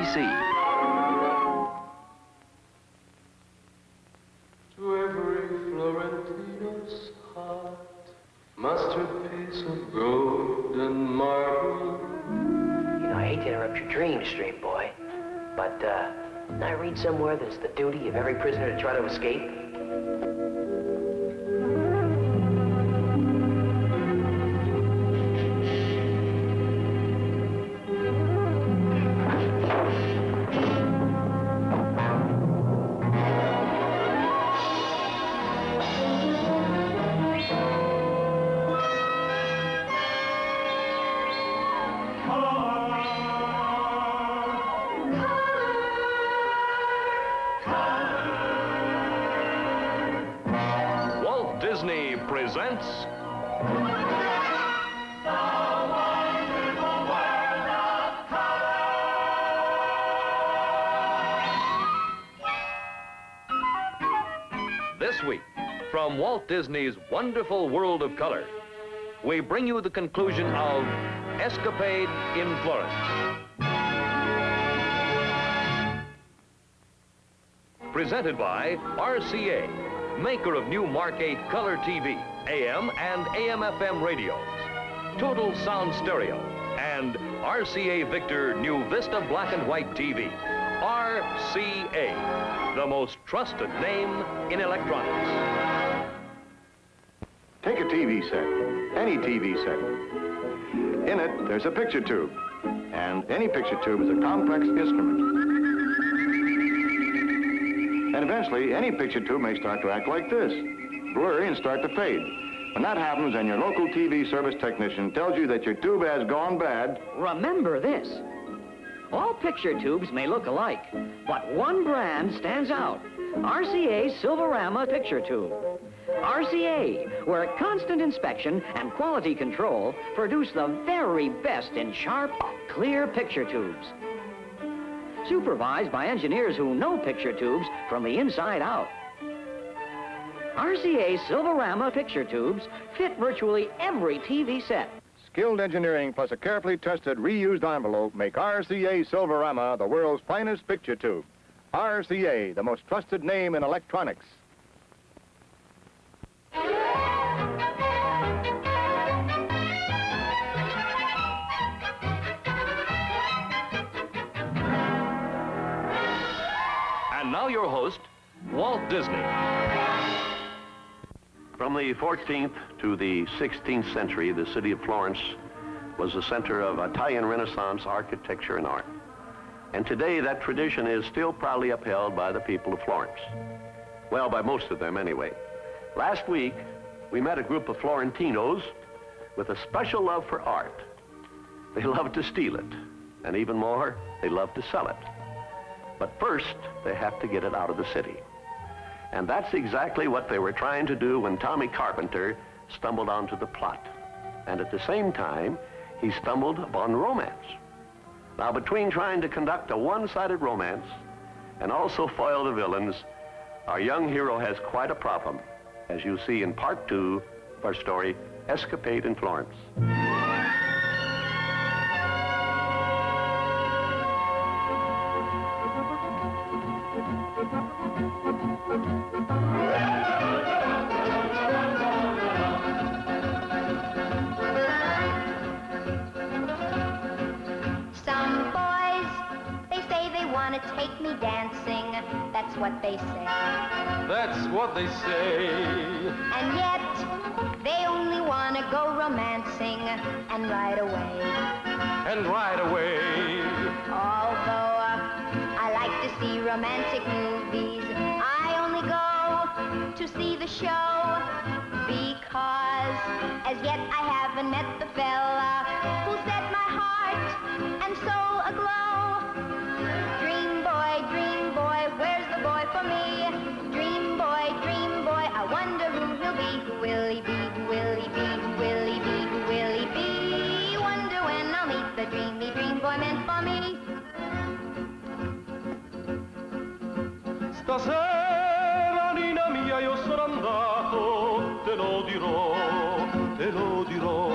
ABC. To every Florentino's heart, masterpiece of gold and marble. You know, I hate to interrupt your dreams, dream boy, but didn't I read somewhere that it's the duty of every prisoner to try to escape? Walt Disney presents This week, from Walt Disney's wonderful world of color, we bring you the conclusion of Escapade in Florence. Presented by RCA, maker of new Mark 8 color TV, AM and AM/FM radios, Total Sound Stereo, and RCA Victor new Vista Black and White TV. RCA, the most trusted name in electronics. Take a TV set, any TV set. In it, there's a picture tube, and any picture tube is a complex instrument. And eventually, any picture tube may start to act like this, blurry and start to fade. When that happens, and your local TV service technician tells you that your tube has gone bad, Remember this. All picture tubes may look alike, but one brand stands out. RCA Silverama Picture Tube. RCA, where constant inspection and quality control produce the very best in sharp, clear picture tubes. Supervised by engineers who know picture tubes from the inside out. RCA Silverama Picture Tubes fit virtually every TV set. skilled engineering plus a carefully tested reused envelope make RCA Silverama the world's finest picture tube. RCA, the most trusted name in electronics. And now your host, Walt Disney. From the 14th to the 16th century, the city of Florence was the center of Italian Renaissance architecture and art. And today, that tradition is still proudly upheld by the people of Florence. Well, by most of them, anyway. Last week, we met a group of Florentinos with a special love for art. They love to steal it, and even more, they love to sell it. But first, they have to get it out of the city. And that's exactly what they were trying to do when Tommy Carpenter stumbled onto the plot. And at the same time, he stumbled upon romance. Now, between trying to conduct a one-sided romance and also foil the villains, our young hero has quite a problem, as you see in part 2 of our story, Escapade in Florence. Take me dancing, that's what they say. That's what they say. And yet, they only want to go romancing and right away. And right away. Although I like to see romantic movies, I only go to see the show because as yet I haven't met the fella who set my heart and soul aglow. Dream boy, where's the boy for me? Dream boy, I wonder who he'll be. Who will he be? Who will he be? Who will he be? Who will he be? Wonder when I'll meet the dreamy dream boy meant for me. Stasera, Nina mia, io sono andato, te lo dirò, te lo dirò.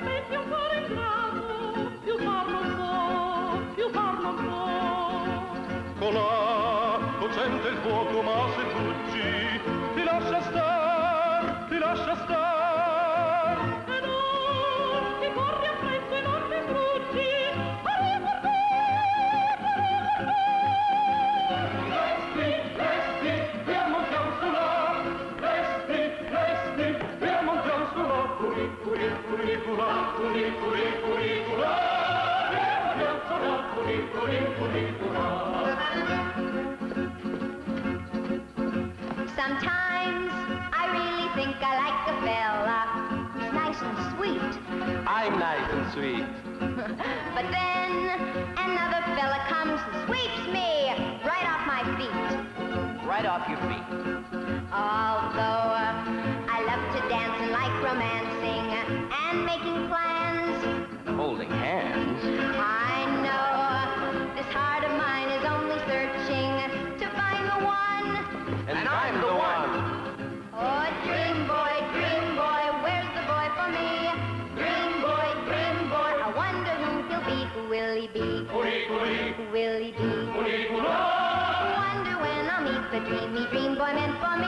Metti un cuore ingrato, più farlo fuggi, ti lascia star, ti lascia star. E non ti corri appresso e non ti struggi, resti, e ammontiamo su là, resti, e ammontiamo su là, curicula, Sometimes I really think I like a fella who's nice and sweet. I'm nice and sweet. But then another fella comes and sweeps me right off my feet. Right off your feet. Although I love to dance and like romancing and making plans, Holding hands. I know this heart of mine is only searching to find the one. And I'm the one. Oh, dream boy, where's the boy for me? Dream boy, I wonder who he'll be. Who will he be? Who will he be? Wonder when I'll meet the dream boy meant for me.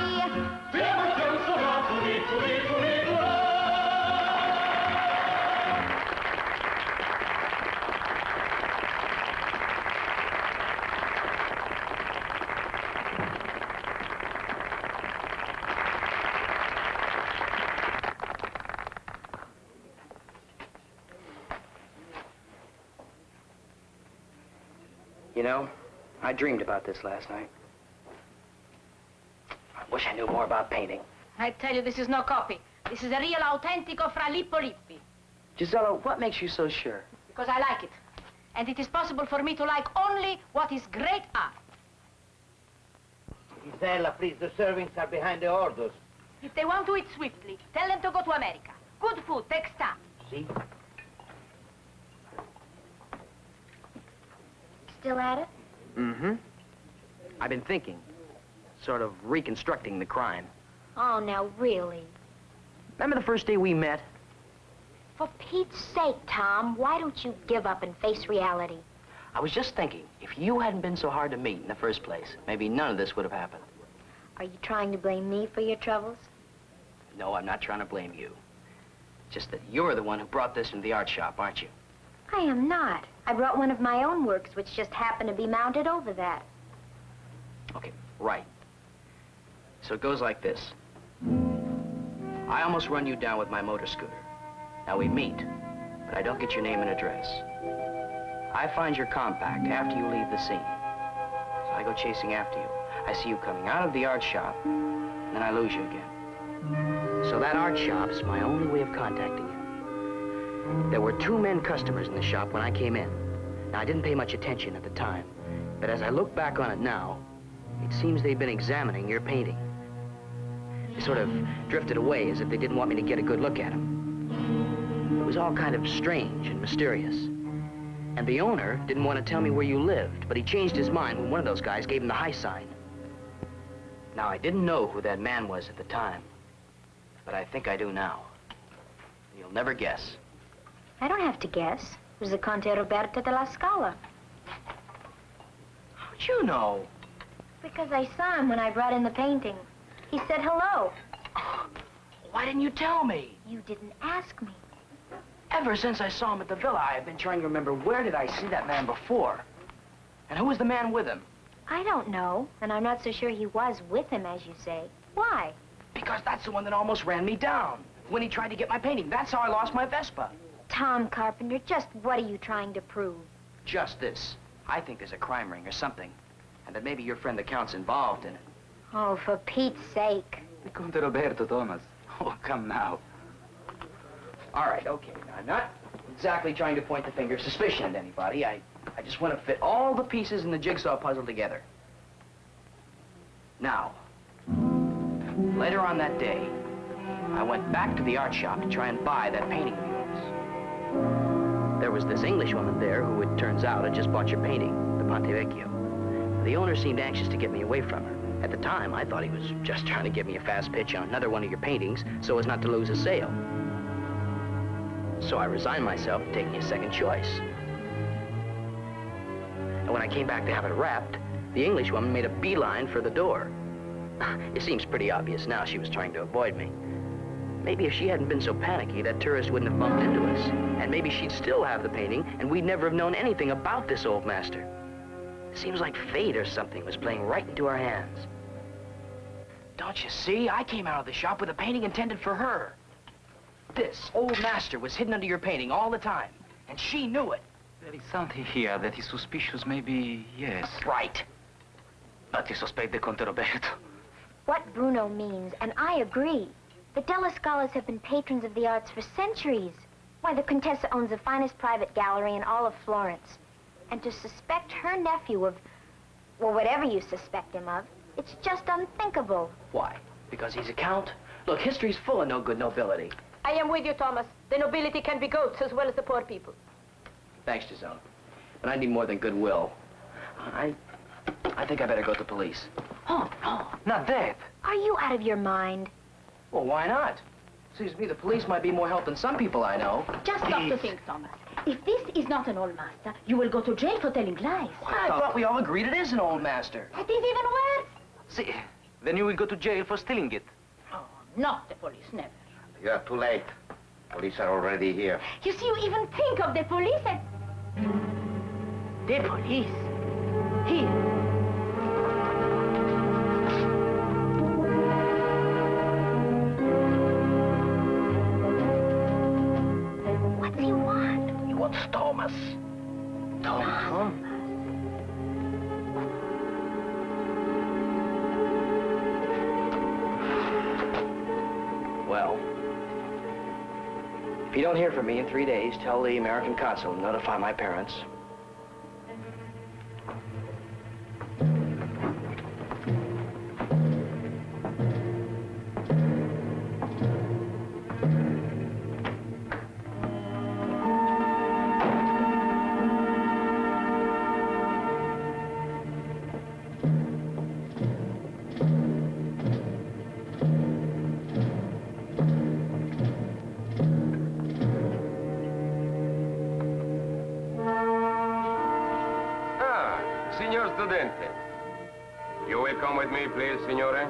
You know, I dreamed about this last night. I wish I knew more about painting. I tell you, this is no copy. This is a real autentico fra Lippo Lippi. Gisela, what makes you so sure? Because I like it. And it is possible for me to like only what is great art. Gisela, please, the servants are behind the orders. If they want to eat swiftly, tell them to go to America. Good food takes time. See? Still at it? Mm-hmm. I've been thinking, sort of reconstructing the crime. Oh, now really? Remember the first day we met? For Pete's sake, Tom, why don't you give up and face reality? I was just thinking, if you hadn't been so hard to meet in the first place, maybe none of this would have happened. Are you trying to blame me for your troubles? No, I'm not trying to blame you. Just that you're the one who brought this into the art shop, aren't you? I am not. I brought one of my own works, which just happened to be mounted over that. Okay, right. So it goes like this. I almost run you down with my motor scooter. Now we meet, but I don't get your name and address. I find your compact after you leave the scene. So I go chasing after you. I see you coming out of the art shop, and then I lose you again. So that art shop's my only way of contacting you. There were 2 men customers in the shop when I came in. Now, I didn't pay much attention at the time, but as I look back on it now, it seems they'd been examining your painting. They sort of drifted away as if they didn't want me to get a good look at them. It was all kind of strange and mysterious. And the owner didn't want to tell me where you lived, but he changed his mind when one of those guys gave him the high sign. Now, I didn't know who that man was at the time, but I think I do now. You'll never guess. I don't have to guess. It was the Conte Roberto della Scala. How'd you know? Because I saw him when I brought in the painting. He said hello. Why didn't you tell me? You didn't ask me. Ever since I saw him at the villa, I've been trying to remember where did I see that man before? And who was the man with him? I don't know, and I'm not so sure he was with him, as you say. Why? Because that's the one that almost ran me down when he tried to get my painting. That's how I lost my Vespa. Tom Carpenter, just what are you trying to prove? Just this. I think there's a crime ring or something, and that maybe your friend the Count's involved in it. Oh, for Pete's sake. Conte Roberto, Thomas. Oh, come now. All right, okay. Now, I'm not exactly trying to point the finger of suspicion at anybody. I just want to fit all the pieces in the jigsaw puzzle together. Now, later on that day, I went back to the art shop to try and buy that painting of yours. There was this Englishwoman there who, it turns out, had just bought your painting, the Ponte Vecchio. The owner seemed anxious to get me away from her. At the time, I thought he was just trying to give me a fast pitch on another one of your paintings so as not to lose a sale. So I resigned myself to taking a second choice. And when I came back to have it wrapped, the Englishwoman made a beeline for the door. It seems pretty obvious now she was trying to avoid me. Maybe if she hadn't been so panicky, that tourist wouldn't have bumped into us. And maybe she'd still have the painting, and we'd never have known anything about this old master. It seems like fate or something was playing right into our hands. Don't you see? I came out of the shop with a painting intended for her. This old master was hidden under your painting all the time, and she knew it. There is something here that is suspicious, maybe, yes. Right. But you suspect the Conte Roberto. What Bruno means, and I agree. The Della Scalas have been patrons of the arts for centuries. Why, the Contessa owns the finest private gallery in all of Florence. And to suspect her nephew of, well, whatever you suspect him of, it's just unthinkable. Why? Because he's a count? Look, history's full of no good nobility. I am with you, Thomas. The nobility can be goats as well as the poor people. Thanks, Giselle. But I need more than goodwill. I think I better go to the police. Oh, no, not that. Are you out of your mind? Well, why not? Seems to me the police might be more help than some people I know. Just stop to think, Thomas. If this is not an old master, you will go to jail for telling lies. I thought we all agreed it is an old master. That is even worse. See, then you will go to jail for stealing it. Oh, not the police, never. You are too late. Police are already here. You see, you even think of the police and... The police? Here. What do you want? He wants Thomas. Thomas? Well, if you don't hear from me in 3 days, tell the American consul to notify my parents. Signor Studente, you will come with me, please, signore?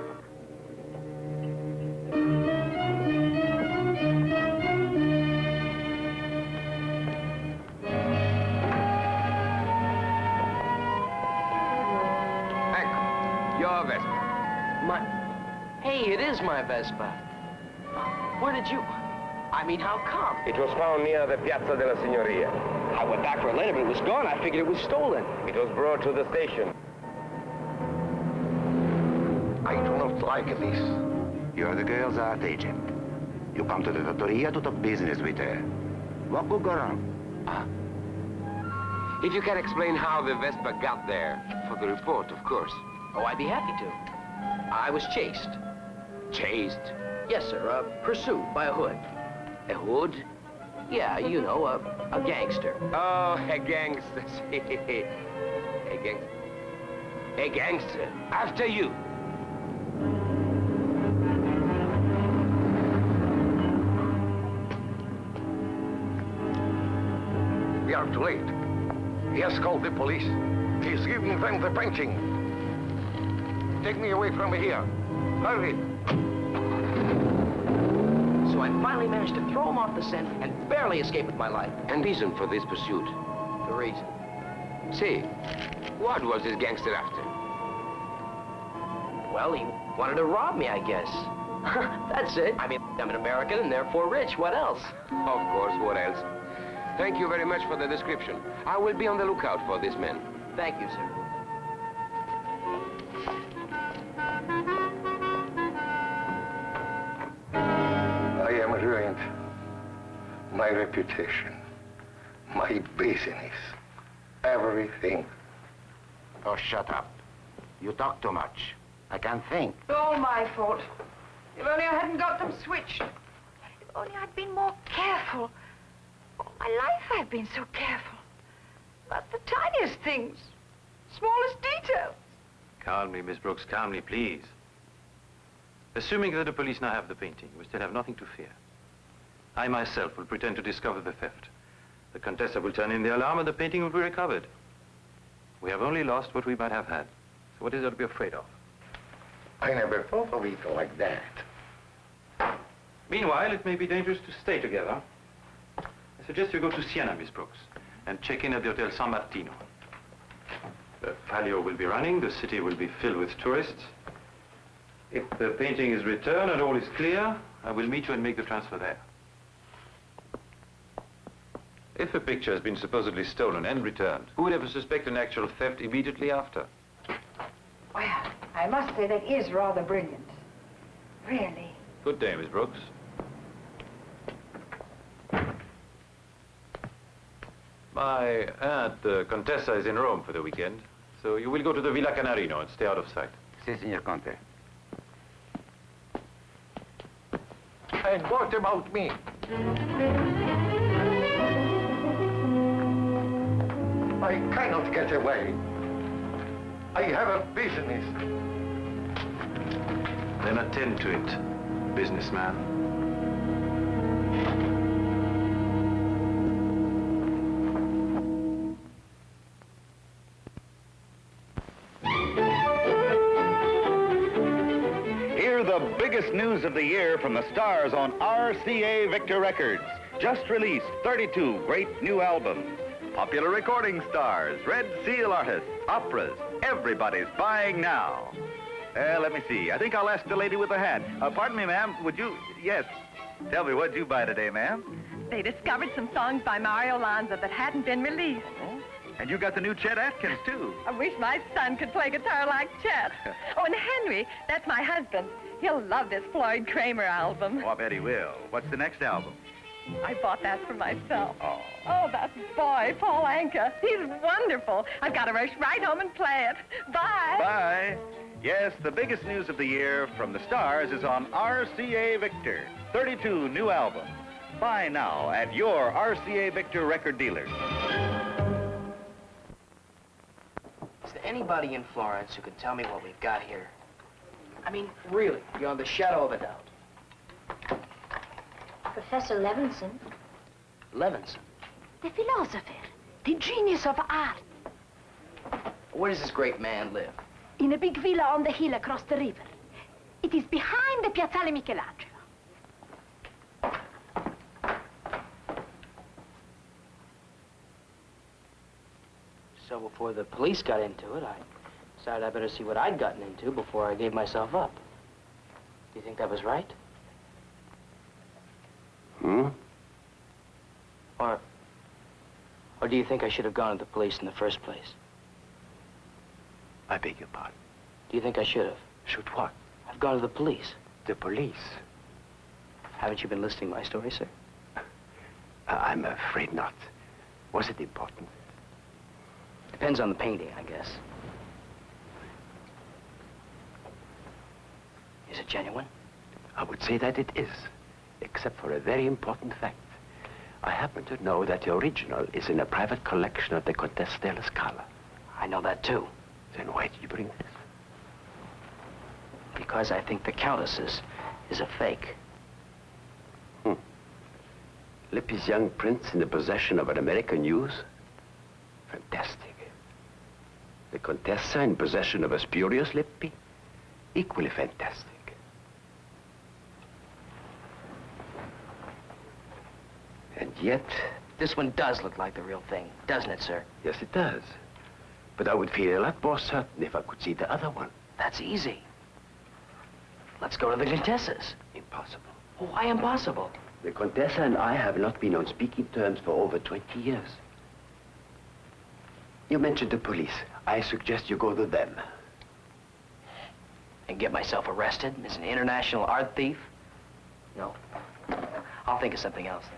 Ecco, your Vespa. Hey, it is my Vespa. Where did you... I mean, how come? It was found near the Piazza della Signoria. I went back for it later, but it was gone. I figured it was stolen. It was brought to the station. I do not like this. You are the girl's art agent. You come to the trattoria to talk business with her. What could go wrong? If you can explain how the Vespa got there, for the report, of course. Oh, I'd be happy to. I was chased. Chased? Yes, sir. Pursued by a hood. A hood? Yeah, you know, a gangster. Oh, a gangster. A gangster. A gangster. After you. We are too late. He has called the police. He's giving them the painting. Take me away from here. Hurry. So I finally managed to throw him off the scent and barely escape with my life. And reason for this pursuit? The reason? See, what was this gangster after? Well, he wanted to rob me, I guess. That's it. I mean, I'm an American and therefore rich. What else? Of course, what else? Thank you very much for the description. I will be on the lookout for this man. Thank you, sir. I am ruined. My reputation, my business, everything. Oh, shut up. You talk too much. I can't think. All my fault. If only I hadn't got them switched. If only I'd been more careful. All my life I've been so careful. About the tiniest things. Smallest details. Calmly, Miss Brooks, calmly, please. Assuming that the police now have the painting, we still have nothing to fear. I myself will pretend to discover the theft. The Contessa will turn in the alarm and the painting will be recovered. We have only lost what we might have had. So what is there to be afraid of? I never thought of it like that. Meanwhile, it may be dangerous to stay together. I suggest you go to Siena, Miss Brooks, and check in at the Hotel San Martino. The Palio will be running, the city will be filled with tourists. If the painting is returned and all is clear, I will meet you and make the transfer there. If a picture has been supposedly stolen and returned, who would ever suspect an actual theft immediately after? Well, I must say that is rather brilliant. Really. Good day, Miss Brooks. My aunt, the Contessa, is in Rome for the weekend, so you will go to the Villa Canarino and stay out of sight. Si, Signor Conte. And what about me? I cannot get away. I have a business. Then attend to it, businessman. Hear the biggest news of the year from the stars on RCA Victor Records. Just released 32 great new albums. Popular recording stars, Red Seal artists, operas. Everybody's buying now. Let me see. I think I'll ask the lady with the hat. Pardon me, ma'am. Would you... Yes. Tell me, what'd you buy today, ma'am? They discovered some songs by Mario Lanza that hadn't been released. Oh, and you got the new Chet Atkins, too. I wish my son could play guitar like Chet. Oh, and Henry, that's my husband. He'll love this Floyd Kramer album. Oh, I bet he will. What's the next album? I bought that for myself. Oh. Oh, that boy, Paul Anka. He's wonderful. I've got to rush right home and play it. Bye. Bye. Yes, the biggest news of the year from the stars is on RCA Victor. 32 new albums. Buy now at your RCA Victor record dealer. Is there anybody in Florence who can tell me what we've got here? I mean, really, beyond the shadow of a doubt. Professor Levinson. Levinson? The philosopher. The genius of art. Where does this great man live? In a big villa on the hill across the river. It is behind the Piazzale Michelangelo. So before the police got into it, I decided I better see what I'd gotten into before I gave myself up. Do you think that was right? Hmm? Or do you think I should have gone to the police in the first place? I beg your pardon. Do you think I should have? Should what? I've gone to the police. The police? Haven't you been listening to my story, sir? I'm afraid not. Was it important? Depends on the painting, I guess. Is it genuine? I would say that it is, except for a very important fact. I happen to know that the original is in a private collection of the Contessa della Scala. I know that, too. Then why did you bring this? Because I think the Countess is a fake. Lippi's young prince in the possession of an American news? Fantastic. The Contessa in possession of a spurious Lippi? Equally fantastic. And yet... This one does look like the real thing, doesn't it, sir? Yes, it does. But I would feel a lot more certain if I could see the other one. That's easy. Let's go to the Contessa's. Impossible. Why impossible? The Contessa and I have not been on speaking terms for over 20 years. You mentioned the police. I suggest you go to them. And get myself arrested as an international art thief? No. I'll think of something else then.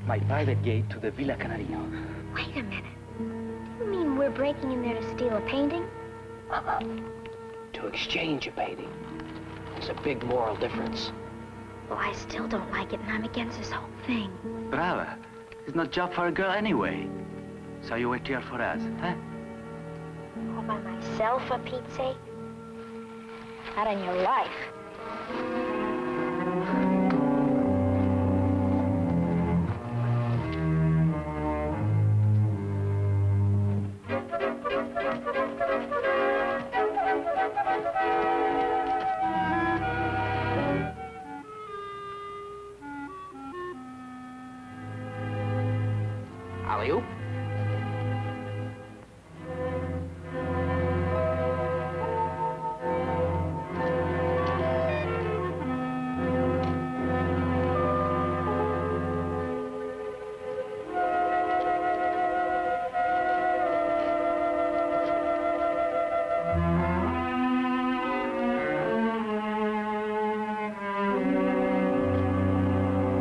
My private gate to the Villa Canarino. Wait a minute. You mean we're breaking in there to steal a painting? To exchange a painting. It's a big moral difference. Well, I still don't like it, and I'm against this whole thing. Brava. It's not job for a girl anyway. So you wait here for us, huh? All by myself, for Pete's sake? Not in your life. Alley-oop.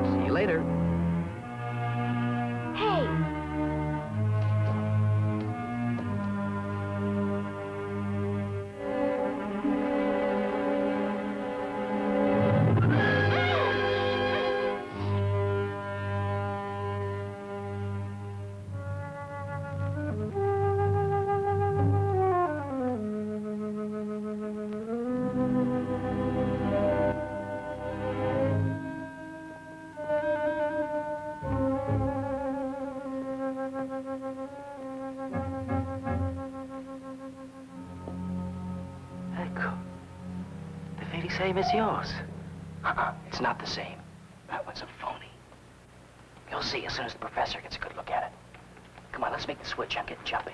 See you later. Hey! Ecco. The very same as yours. It's not the same. That one's a phony. You'll see as soon as the professor gets a good look at it. Come on, let's make the switch. I'm getting jumpy.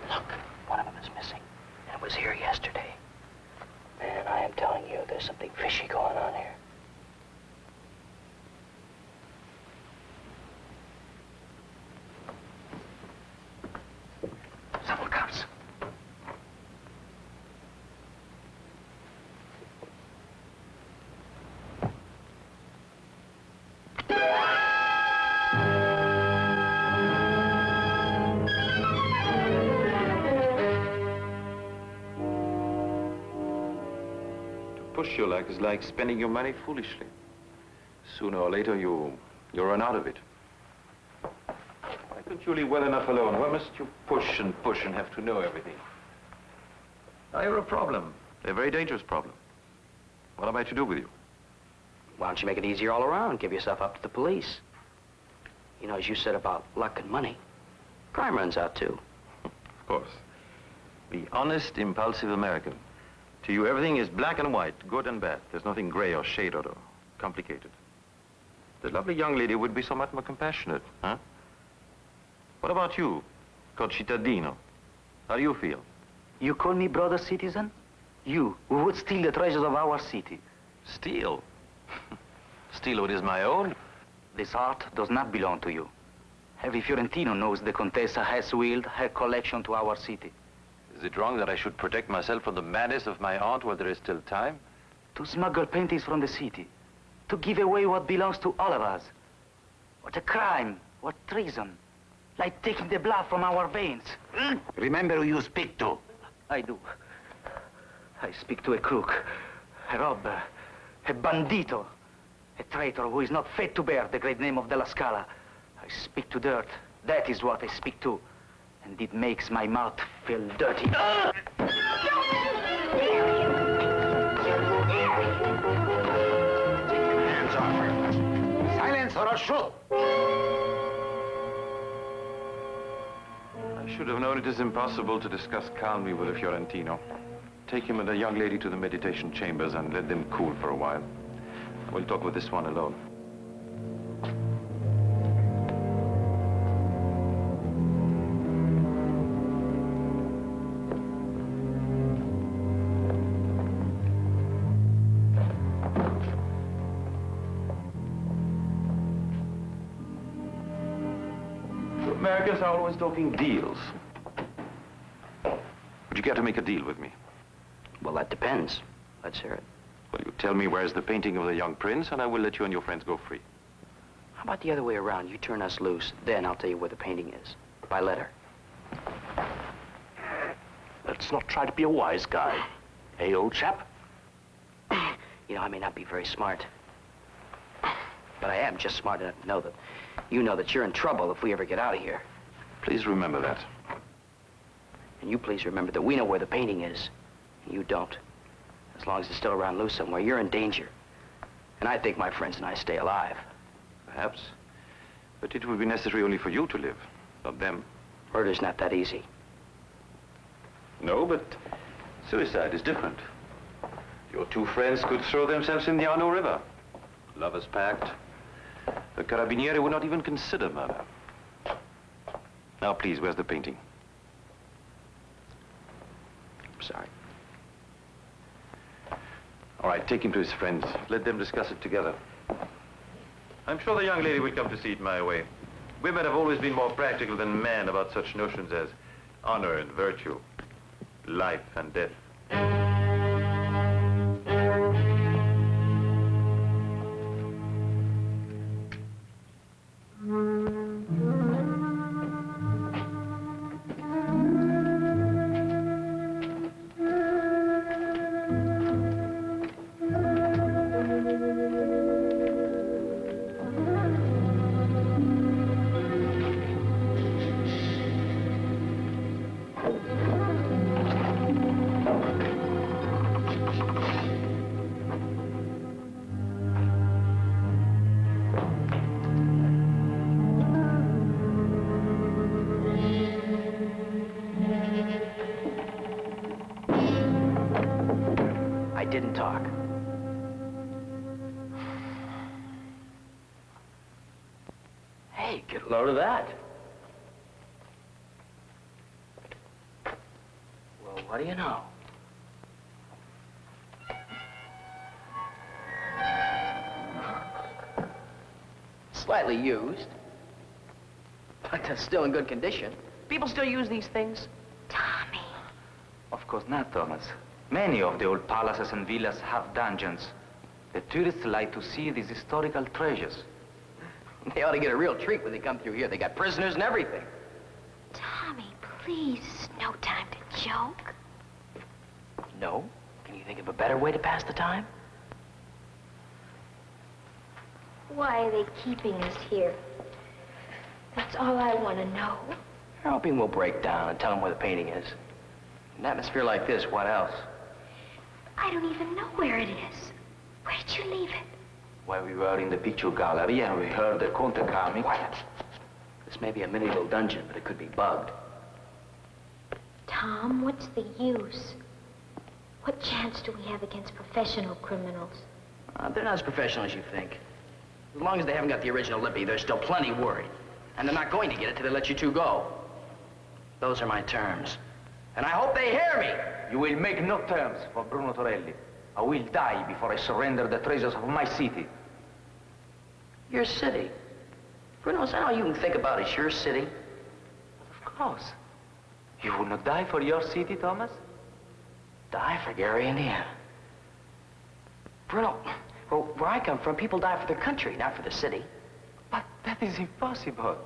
Look, one of them is missing. And it was here yesterday. Man, I am telling you, there's something fishy going on here. Someone comes. Push your luck is like spending your money foolishly. Sooner or later, you'll run out of it. Why couldn't you leave well enough alone? Why must you push and have to know everything? Now, you're a problem. A very dangerous problem. What am I to do with you? Why don't you make it easier all around? Give yourself up to the police. You know, as you said about luck and money, crime runs out too. Of course. The honest, impulsive American. To you, everything is black and white, good and bad. There's nothing gray or shaded or complicated. The lovely young lady would be so much more compassionate, huh? What about you, concittadino? How do you feel? You call me brother citizen? You, who would steal the treasures of our city. Steal? Steal what is my own? This art does not belong to you. Every Fiorentino knows the Contessa has willed her collection to our city. Is it wrong that I should protect myself from the madness of my aunt while there is still time? To smuggle paintings from the city. To give away what belongs to all of us. What a crime, what treason. Like taking the blood from our veins. Remember who you speak to. I do. I speak to a crook, a robber, a bandito, a traitor who is not fit to bear the great name of Della Scala. I speak to dirt. That is what I speak to. And it makes my mouth feel dirty. Hands off her. Silence or I'll shoot. I should have known it is impossible to discuss calmly with a Fiorentino. Take him and a young lady to the meditation chambers and let them cool for a while. We'll talk with this one alone. Americans are always talking deals. Would you care to make a deal with me? Well, that depends. Let's hear it. Well, you tell me where's the painting of the young prince, and I will let you and your friends go free. How about the other way around? You turn us loose, then I'll tell you where the painting is. By letter. Let's not try to be a wise guy. Hey, old chap? You know, I may not be very smart. But I am just smart enough to know that you know that you're in trouble if we ever get out of here. Please remember that. And you please remember that we know where the painting is, and you don't. As long as it's still around loose somewhere, you're in danger. And I think my friends and I stay alive. Perhaps. But it will be necessary only for you to live, not them. Murder's not that easy. No, but suicide is different. Your two friends could throw themselves in the Arno River. Lovers pact. The Carabinieri would not even consider murder. Now, please, where's the painting? Sorry. All right, take him to his friends. Let them discuss it together. I'm sure the young lady will come to see it my way. Women have always been more practical than men about such notions as honor and virtue, life and death. Didn't talk. Hey, get a load of that. Well, what do you know? Slightly used, but they're still in good condition. People still use these things. Tommy. Of course not, Thomas. Many of the old palaces and villas have dungeons. The tourists like to see these historical treasures. They ought to get a real treat when they come through here. They got prisoners and everything. Tommy, please, it's no time to joke. No? Can you think of a better way to pass the time? Why are they keeping us here? That's all I want to know. They're hoping we'll break down and tell them where the painting is. In an atmosphere like this, what else? I don't even know where it is. Where'd you leave it? While we were in the picture gallery and we heard the Conte coming. Quiet. This may be a medieval dungeon, but it could be bugged. Tom, what's the use? What chance do we have against professional criminals? They're not as professional as you think. As long as they haven't got the original Lippy, there's still plenty worried. And they're not going to get it till they let you two go. Those are my terms. And I hope they hear me. You will make no terms for Bruno Torelli. I will die before I surrender the treasures of my city. Your city? Bruno, is that all you can think about is your city? Of course. You would not die for your city, Thomas? Die for Gary, Indiana. Bruno, well, where I come from, people die for their country, not for the city. But that is impossible.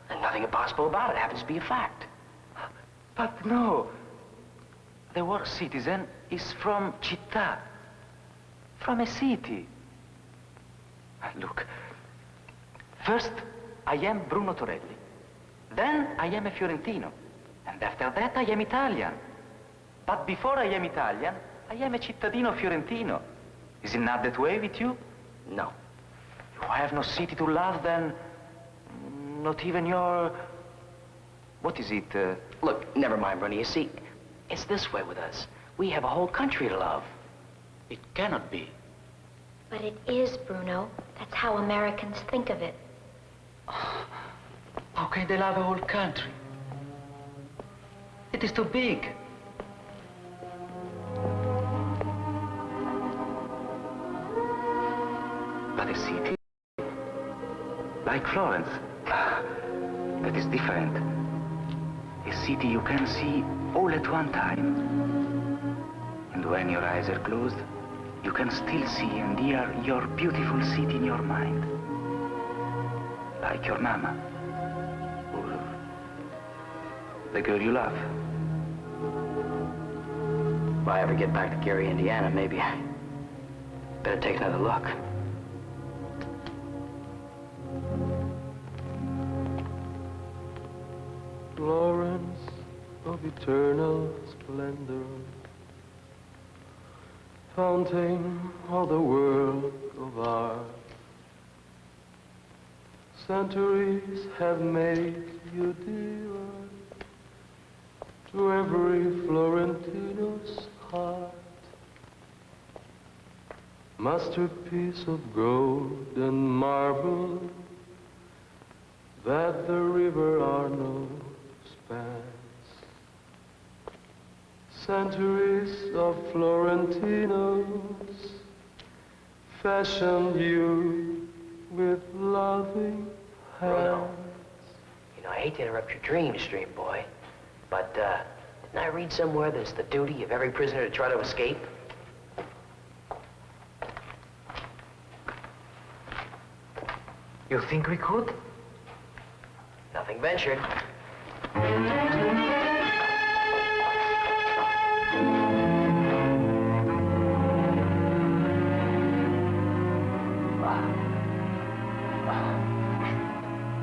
And nothing impossible about it. It happens to be a fact. But no. The word citizen is from città. From a city. Look. First, I am Bruno Torelli. Then, I am a Fiorentino. And after that, I am Italian. But before I am Italian, I am a cittadino Fiorentino. Is it not that way with you? No. You have no city to love, then? Not even your... What is it? Look, never mind, Bruno. You see, it's this way with us. We have a whole country to love. It cannot be. But it is, Bruno. That's how Americans think of it. How can they love a whole country? It is too big. But a city, like Florence, that is different. A city you can see all at one time. And when your eyes are closed, you can still see and hear your beautiful city in your mind. Like your mama. Or the girl you love. If I ever get back to Gary, Indiana, maybe I better take another look. Florence of eternal splendor, fountain of the world of art. Centuries have made you dearer to every Florentino's heart. Masterpiece of gold and marble that the river Arno spans. Centuries of Florentinos fashioned you with loving hands. Bruno, you know, I hate to interrupt your dreams, dream boy, but didn't I read somewhere that it's the duty of every prisoner to try to escape? You think we could? Nothing ventured.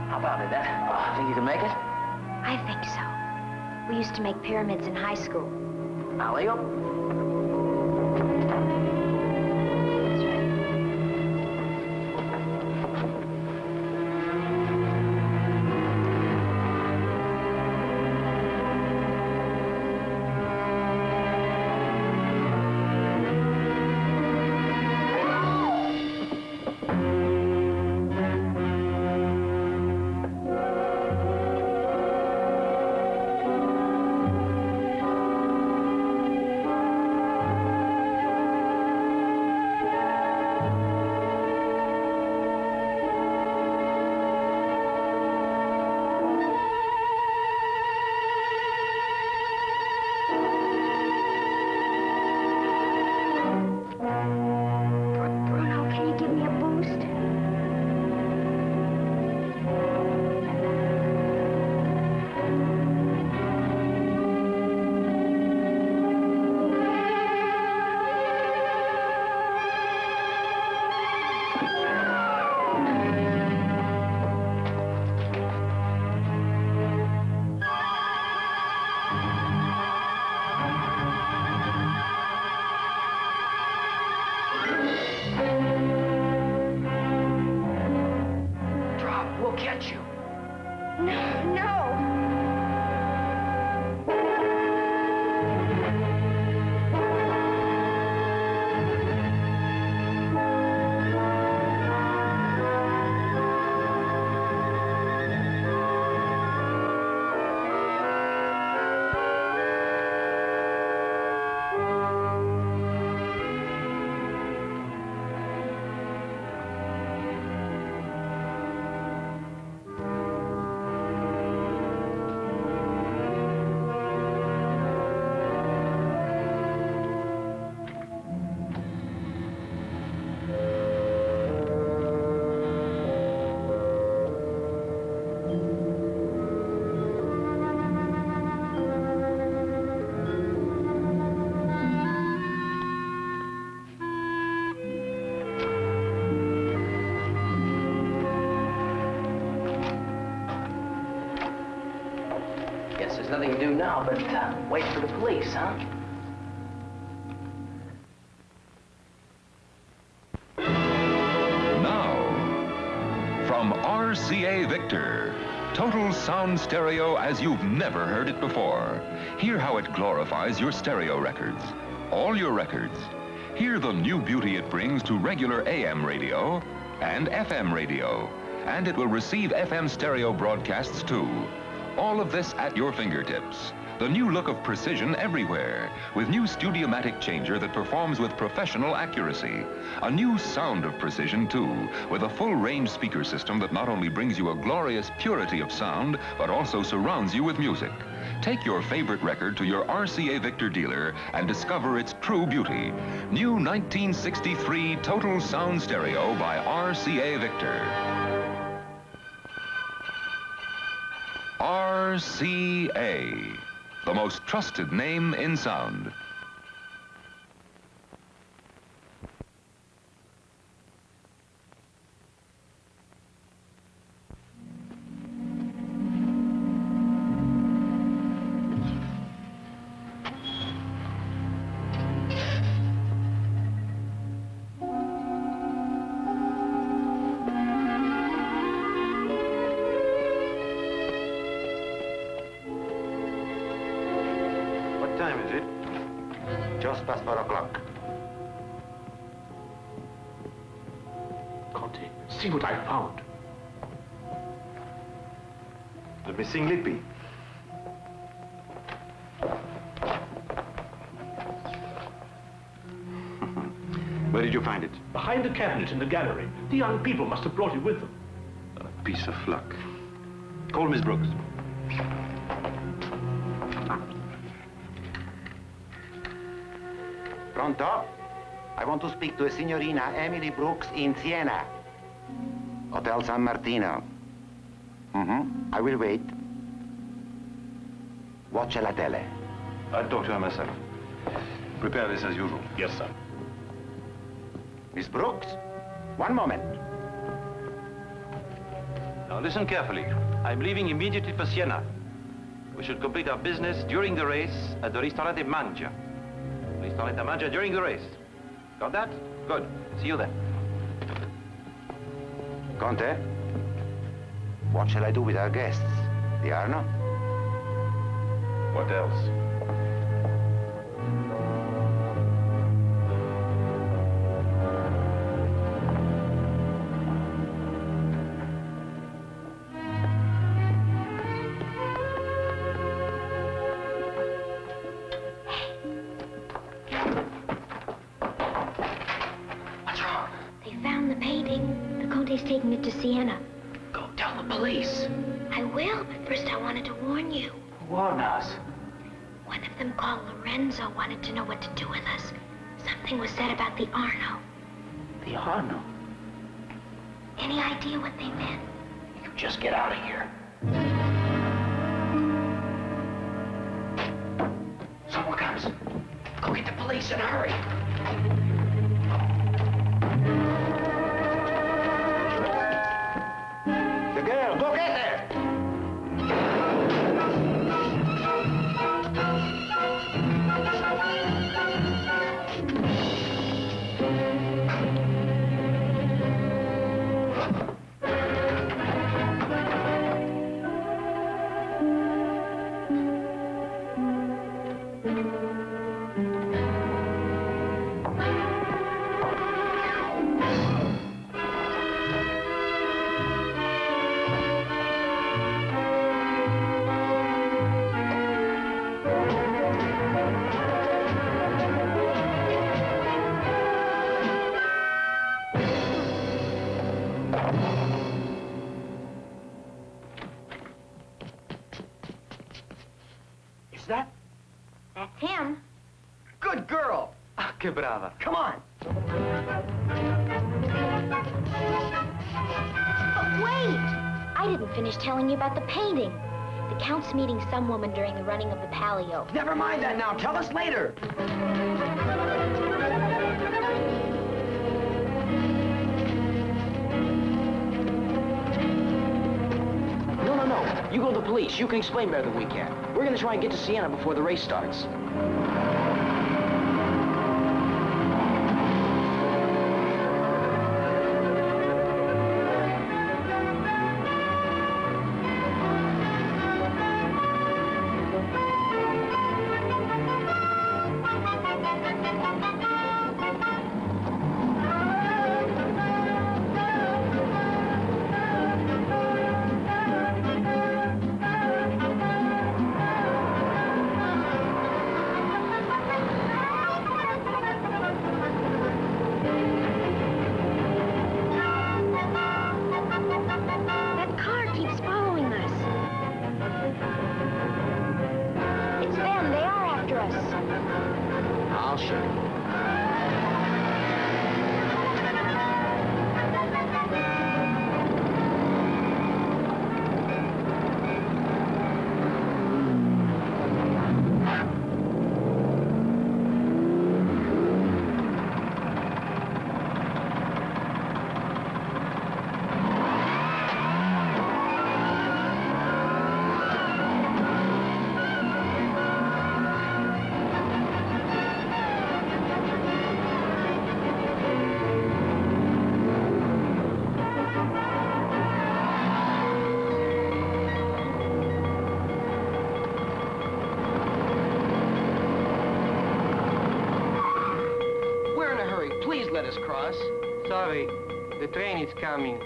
How about it, Annette? Think you can make it? I think so. We used to make pyramids in high school. Now, Leo? Guess there's nothing to do now but wait for the police, huh? Now, from RCA Victor, total sound stereo as you've never heard it before. Hear how it glorifies your stereo records, all your records. Hear the new beauty it brings to regular AM radio and FM radio. And it will receive FM stereo broadcasts too. All of this at your fingertips. The new look of precision everywhere, with new Studiomatic changer that performs with professional accuracy. A new sound of precision too, with a full range speaker system that not only brings you a glorious purity of sound, but also surrounds you with music. Take your favorite record to your RCA Victor dealer and discover its true beauty. New 1963 Total Sound Stereo by RCA Victor. RCA, the most trusted name in sound. What time is it? Just past 4 o'clock. Conte, see what I found. The missing lippy. Where did you find it? Behind the cabinet in the gallery. The young people must have brought it with them. A piece of luck. Call Miss Brooks. Pronto? I want to speak to a Signorina Emily Brooks in Siena. Hotel San Martino. I will wait. Watch la tele. I'll talk to her myself. Prepare this as usual. Yes, sir. Miss Brooks, one moment. Now listen carefully. I'm leaving immediately for Siena. We should complete our business during the race at the Ristorante Mangia. Ristorante Mangia during the race. Got that? Good. See you then. Conte, what shall I do with our guests? The Arno? What else? Taking it to Siena. Go tell the police. I will, but first I wanted to warn you. Warn us. One of them called Lorenzo wanted to know what to do with us. Something was said about the Arno. The Arno? Any idea what they meant? You just get out of here. Someone comes. Go get the police and hurry. Girl, go get her! That's him. Good girl. Ah, que brava. Come on. But wait! I didn't finish telling you about the painting. The Count's meeting some woman during the running of the Palio. Never mind that now. Tell us later. No. You go to the police. You can explain better than we can. We're going to try and get to Siena before the race starts. Miss Cross. Sorry, the train is coming.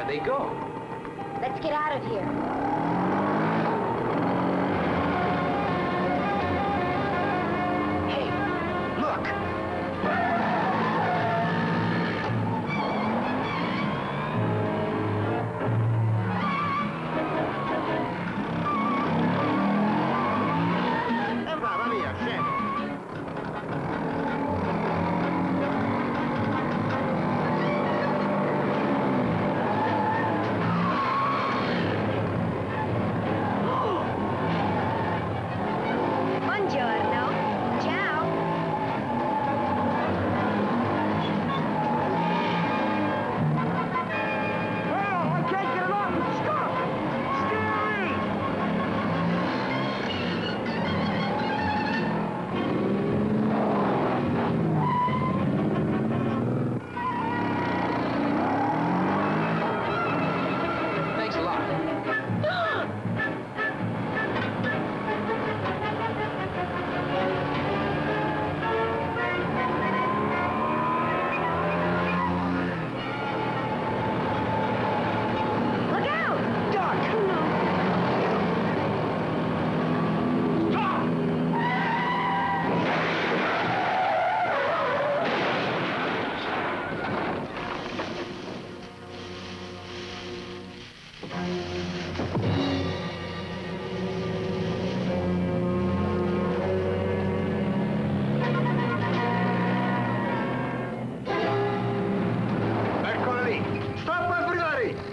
They go. Let's get out of here. Hey, look. Va via, scemo.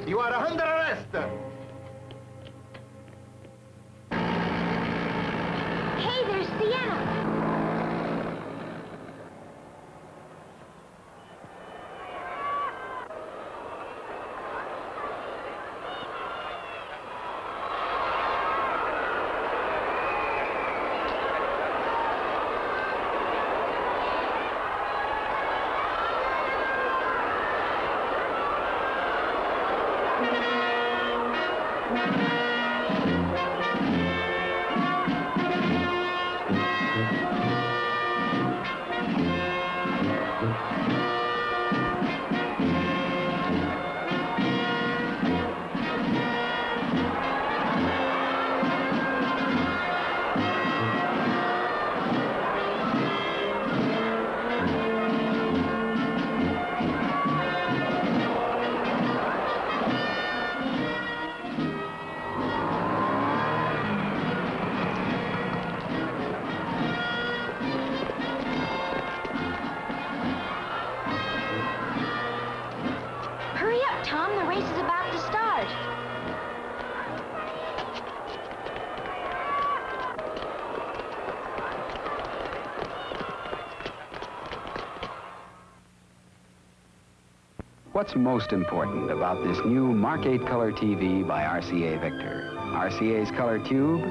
You are under arrest. Hey, there's Sienna. Tom, the race is about to start. What's most important about this new Mark 8 Color TV by RCA Victor? RCA's Color Tube?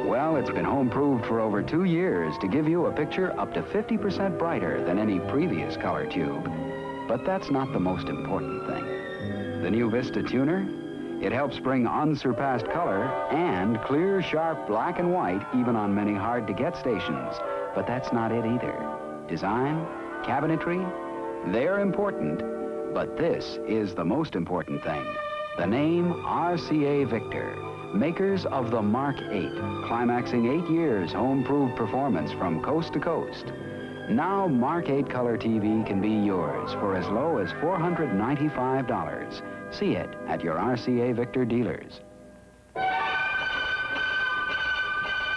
Well, it's been home-proved for over 2 years to give you a picture up to 50% brighter than any previous color tube. But that's not the most important thing. The new Vista Tuner? It helps bring unsurpassed color and clear, sharp black and white even on many hard-to-get stations. But that's not it either. Design, cabinetry, they're important, but this is the most important thing. The name RCA Victor, makers of the Mark 8, climaxing 8 years home-proved performance from coast to coast. Now Mark 8 color TV can be yours for as low as $495. See it at your RCA Victor dealers.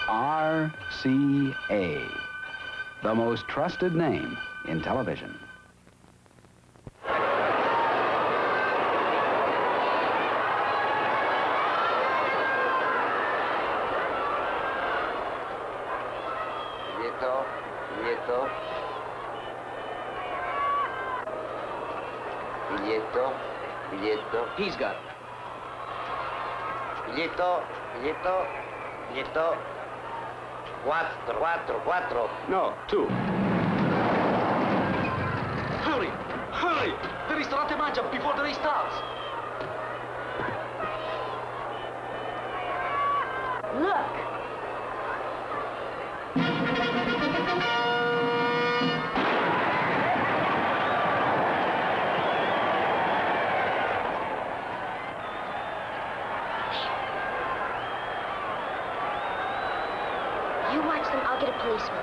RCA, the most trusted name in television. Biglietto. He's got it. Biglietto. 4. No, 2. Hurry! Hurry! The ristorante mangia before the race starts. Look. You watch them, I'll get a policeman.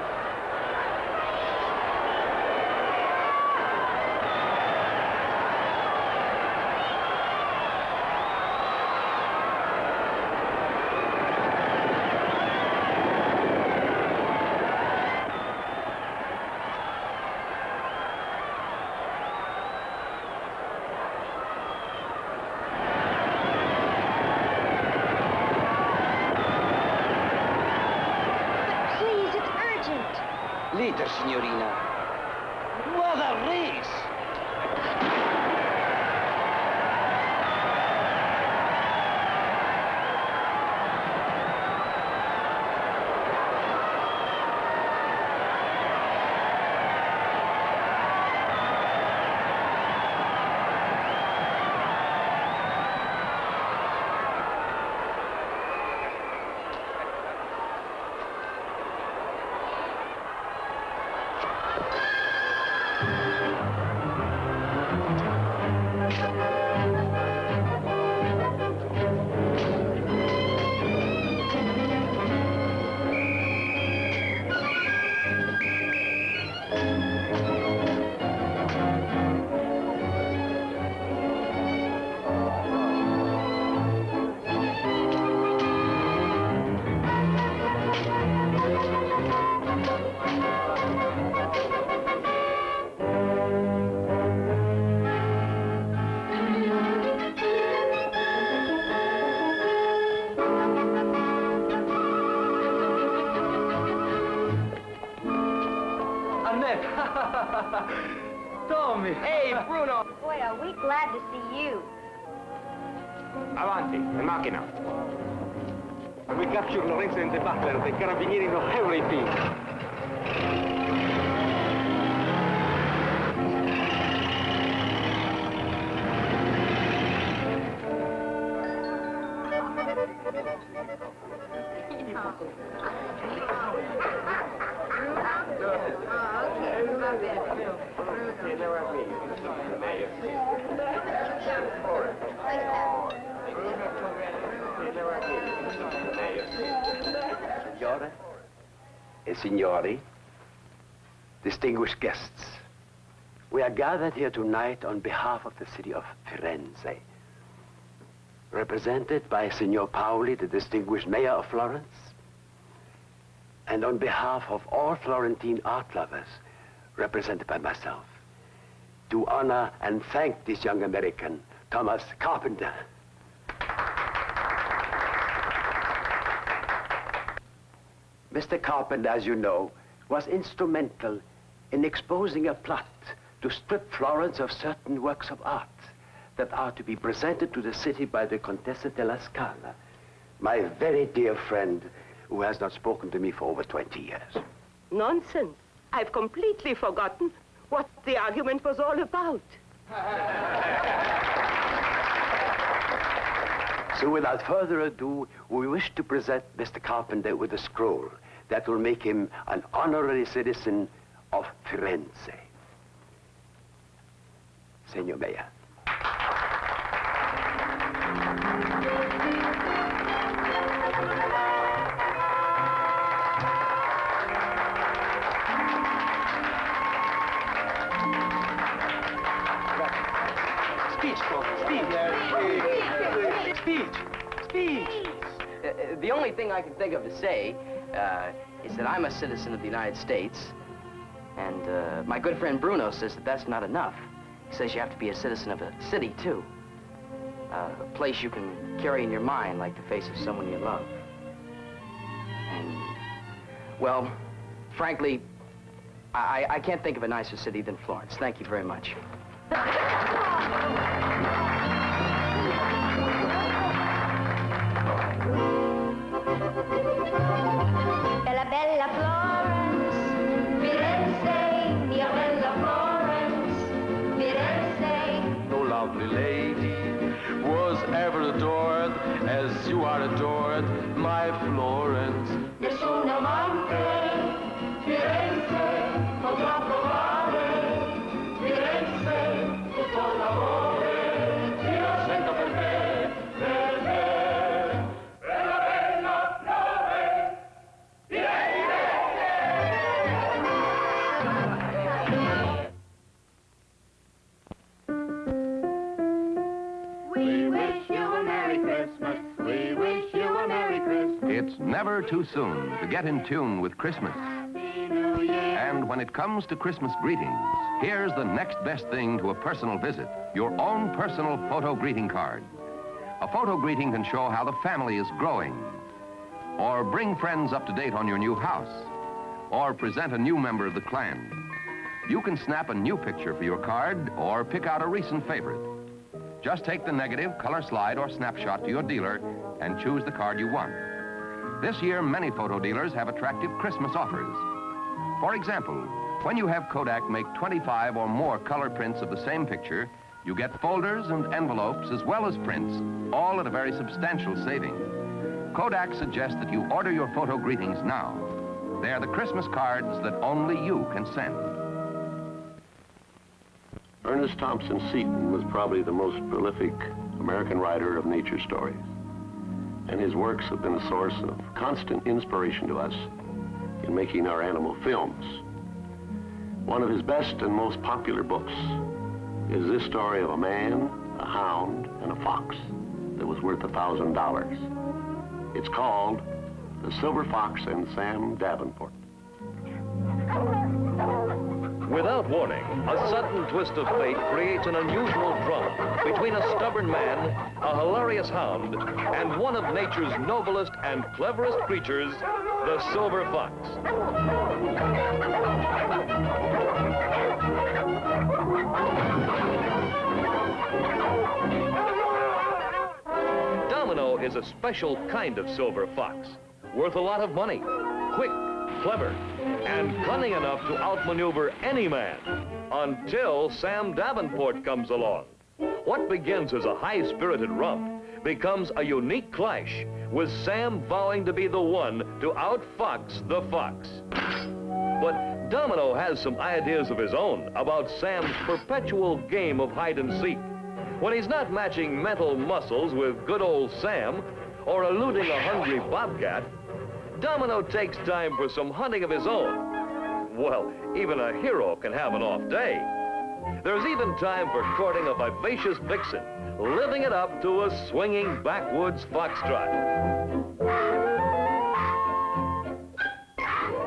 Later, signorina. What a race! Tommy! Hey, Bruno! Boy, are we glad to see you. Avanti, the macchina. We capture Lorenzo and the butler. The carabinieri know everything. Signore e signori, distinguished guests, we are gathered here tonight on behalf of the city of Firenze, represented by Signor Paoli, the distinguished mayor of Florence, and on behalf of all Florentine art lovers, represented by myself, to honor and thank this young American, Thomas Carpenter. Mr. Carpenter, as you know, was instrumental in exposing a plot to strip Florence of certain works of art that are to be presented to the city by the Contessa della Scala, my very dear friend who has not spoken to me for over 20 years. Nonsense. I've completely forgotten what the argument was all about. So without further ado, we wish to present Mr. Carpenter with a scroll that will make him an honorary citizen of Firenze. Senor Mayor. The only thing I can think of to say is that I'm a citizen of the United States, and my good friend Bruno says that that's not enough. He says you have to be a citizen of a city, too. A place you can carry in your mind like the face of someone you love. And, well, frankly, I can't think of a nicer city than Florence. Thank you very much. Bella, bella Florence, Firenze, mia bella Florence, Firenze. No lovely lady was ever adored as you are adored, my Florence. Nessun amante, Firenze, potrà provare, Firenze, tutto l'amore, io sento per te, bella, bella Florence, We wish you a Merry Christmas. We wish you a Merry Christmas. It's never too soon to get in tune with Christmas. And when it comes to Christmas greetings, here's the next best thing to a personal visit, your own personal photo greeting card. A photo greeting can show how the family is growing, or bring friends up to date on your new house, or present a new member of the clan. You can snap a new picture for your card, or pick out a recent favorite. Just take the negative, color slide, or snapshot to your dealer and choose the card you want. This year, many photo dealers have attractive Christmas offers. For example, when you have Kodak make 25 or more color prints of the same picture, you get folders and envelopes as well as prints, all at a very substantial saving. Kodak suggests that you order your photo greetings now. They are the Christmas cards that only you can send. Ernest Thompson Seton was probably the most prolific American writer of nature stories, and his works have been a source of constant inspiration to us in making our animal films. One of his best and most popular books is this story of a man, a hound, and a fox that was worth $1,000. It's called The Silver Fox and Sam Davenport. Without warning, a sudden twist of fate creates an unusual drama between a stubborn man, a hilarious hound, and one of nature's noblest and cleverest creatures, the silver fox. Domino is a special kind of silver fox, worth a lot of money, quick, clever, and cunning enough to outmaneuver any man, until Sam Davenport comes along. What begins as a high-spirited romp becomes a unique clash, with Sam vowing to be the one to outfox the fox. But Domino has some ideas of his own about Sam's perpetual game of hide-and-seek. When he's not matching mental muscles with good old Sam, or eluding a hungry bobcat, Domino takes time for some hunting of his own. Well, even a hero can have an off day. There's even time for courting a vivacious vixen, living it up to a swinging backwoods foxtrot.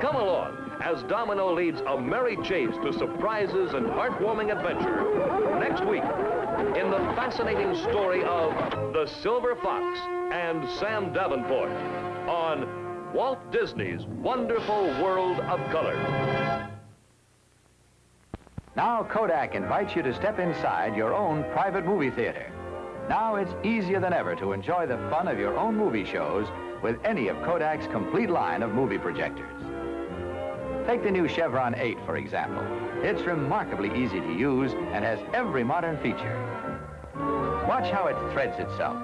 Come along as Domino leads a merry chase to surprises and heartwarming adventure next week in the fascinating story of The Silver Fox and Sam Davenport on Walt Disney's Wonderful World of Color. Now Kodak invites you to step inside your own private movie theater. Now it's easier than ever to enjoy the fun of your own movie shows with any of Kodak's complete line of movie projectors. Take the new Chevron 8, for example. It's remarkably easy to use and has every modern feature. Watch how it threads itself.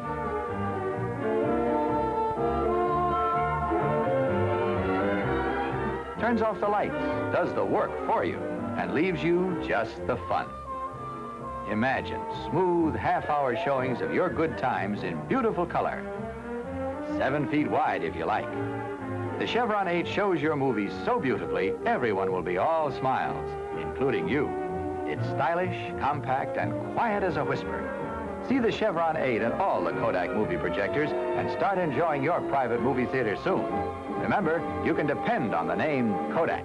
turns off the lights, does the work for you, and leaves you just the fun. Imagine smooth half-hour showings of your good times in beautiful color. 7 feet wide if you like. The Chevron 8 shows your movies so beautifully, everyone will be all smiles, including you. It's stylish, compact, and quiet as a whisper. See the Chevron 8 and all the Kodak movie projectors and start enjoying your private movie theater soon. Remember, you can depend on the name Kodak.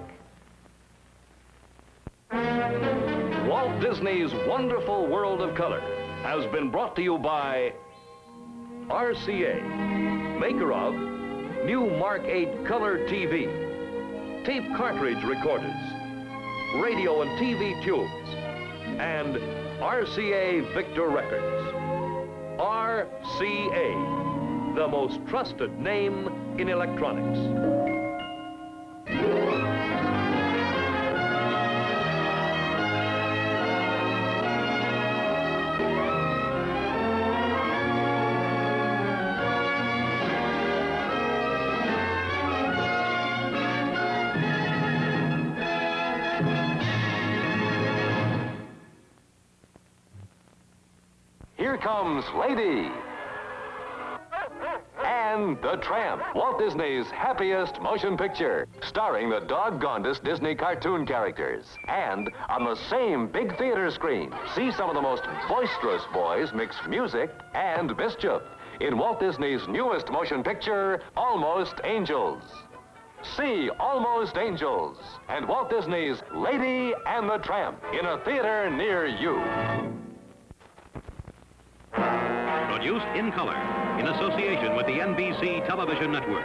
Walt Disney's Wonderful World of Color has been brought to you by RCA, maker of new Mark 8 Color TV, tape cartridge recorders, radio and TV tubes, and RCA Victor Records. RCA, the most trusted name in electronics. Here comes Lady and the Tramp, Walt Disney's happiest motion picture, starring the doggonedest Disney cartoon characters. And on the same big theater screen, see some of the most boisterous boys mix music and mischief in Walt Disney's newest motion picture, Almost Angels. See Almost Angels and Walt Disney's Lady and the Tramp in a theater near you. Produced in color in association with the NBC Television Network.